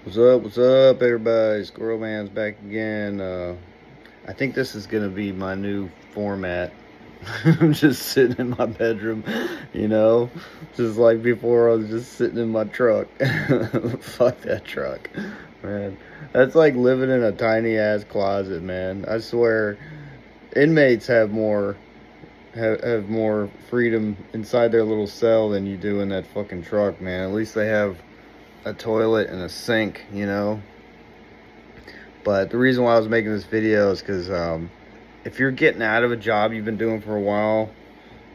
What's up, everybody? Squirrel Man's back again. I think this is gonna be my new format. I'm just sitting in my bedroom, you know, just like before. I was just sitting in my truck. Fuck that truck, man. That's like living in a tiny ass closet, man. I swear, inmates have more freedom inside their little cell than you do in that fucking truck, man. At least they have a toilet and a sink, you know. But the reason why I was making this video is because if you're getting out of a job you've been doing for a while,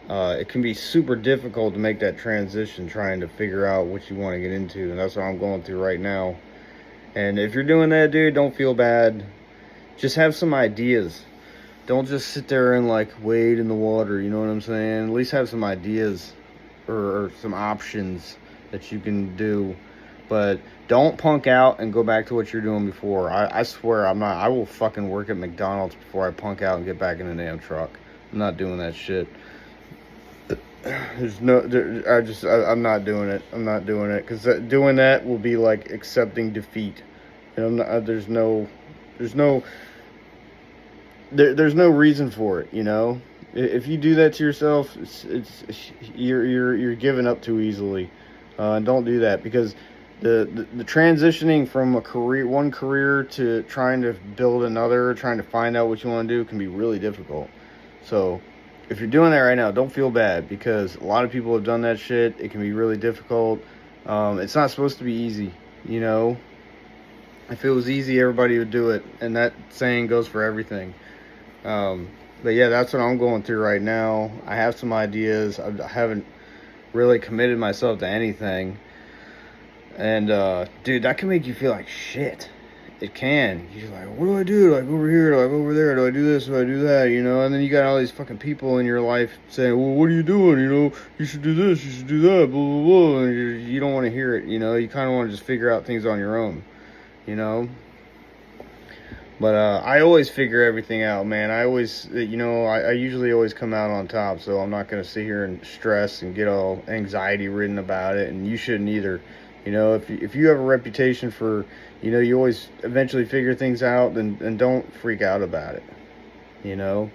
it can be super difficult to make that transition trying to figure out what you want to get into. And that's what I'm going through right now. And if you're doing that, dude, don't feel bad. Just have some ideas. Don't just sit there and like wade in the water, you know what I'm saying? At least have some ideas or some options that you can do. But don't punk out and go back to what you're doing before. I swear I'm not. I will fucking work at McDonald's before I punk out and get back in the damn truck. I'm not doing that shit. I'm not doing it. I'm not doing it because doing that will be like accepting defeat. And I'm not. There's no reason for it. You know, if you do that to yourself, you're giving up too easily. And don't do that because the transitioning from one career to trying to build another, trying to find out what you want to do can be really difficult. So if you're doing that right now, don't feel bad because a lot of people have done that shit. It can be really difficult. It's not supposed to be easy, you know. If it was easy, everybody would do it, and that saying goes for everything. But yeah, that's what I'm going through right now. I have some ideas. I haven't really committed myself to anything. And dude, that can make you feel like shit. It can. You're like, what do I do? Like over here, like over there. Do I do this? Do I do that? You know. And then you got all these fucking people in your life saying, well, what are you doing? You know, you should do this. You should do that. Blah blah blah. And you don't want to hear it. You know. You kind of want to just figure out things on your own. You know. But I always figure everything out, man. I always, you know, I usually always come out on top. So I'm not gonna sit here and stress and get all anxiety ridden about it. And you shouldn't either. You know, if you have a reputation for, you know, you always eventually figure things out, then don't freak out about it. You know.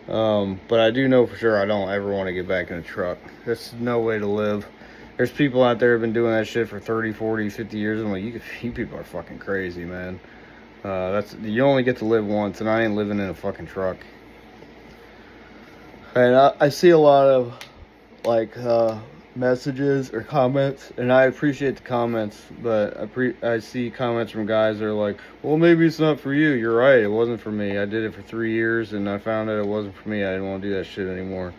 But I do know for sure I don't ever want to get back in a truck. That's no way to live. There's people out there who have been doing that shit for 30, 40, 50 years. I'm like, you people are fucking crazy, man. You only get to live once, and I ain't living in a fucking truck. And I see a lot of like messages or comments, and I appreciate the comments, but I see comments from guys that are like, well, maybe it's not for you. You're right, it wasn't for me. I did it for 3 years, and I found out it wasn't for me. I didn't want to do that shit anymore.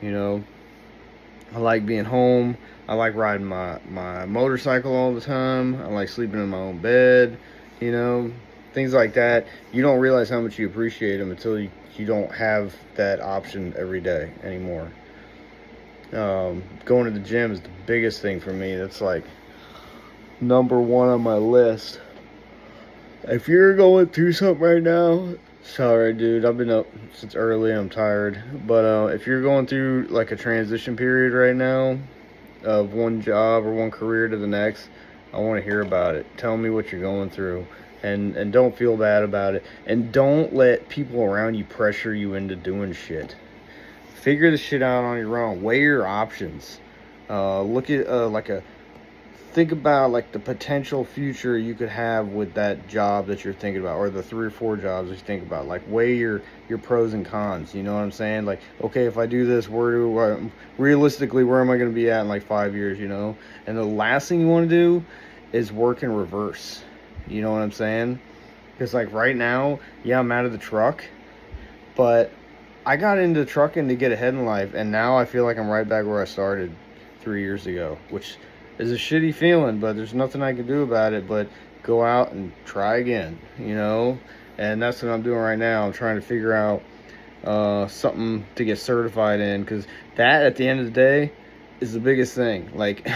You know, I like being home. I like riding my motorcycle all the time. I like sleeping in my own bed. You know, things like that. You don't realize how much you appreciate them until you don't have that option every day anymore. Going to the gym is the biggest thing for me. That's like number one on my list. If you're going through something right now, sorry, dude. I've been up since early. I'm tired. But if you're going through like a transition period right now of one job or one career to the next, I want to hear about it. Tell me what you're going through. And don't feel bad about it. And don't let people around you pressure you into doing shit. Figure the shit out on your own. Weigh your options. Look at think about like the potential future you could have with that job that you're thinking about, or the 3 or 4 jobs you think about. Like weigh your pros and cons. You know what I'm saying? Like, okay, if I do this, realistically where am I going to be at in like 5 years? You know. And the last thing you want to do is work in reverse. You know what I'm saying? Because like right now, yeah, I'm out of the truck, but I got into trucking to get ahead in life, and now I feel like I'm right back where I started 3 years ago, which is a shitty feeling, but there's nothing I can do about it but go out and try again, you know? And that's what I'm doing right now. I'm trying to figure out something to get certified in, because that, at the end of the day, is the biggest thing. Like,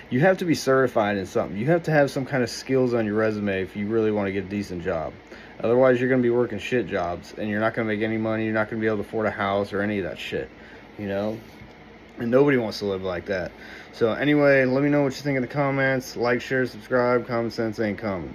you have to be certified in something. You have to have some kind of skills on your resume if you really want to get a decent job. Otherwise, you're going to be working shit jobs, and you're not going to make any money. You're not going to be able to afford a house or any of that shit, you know? And nobody wants to live like that. So anyway, let me know what you think in the comments. Like, share, subscribe. Common sense ain't common.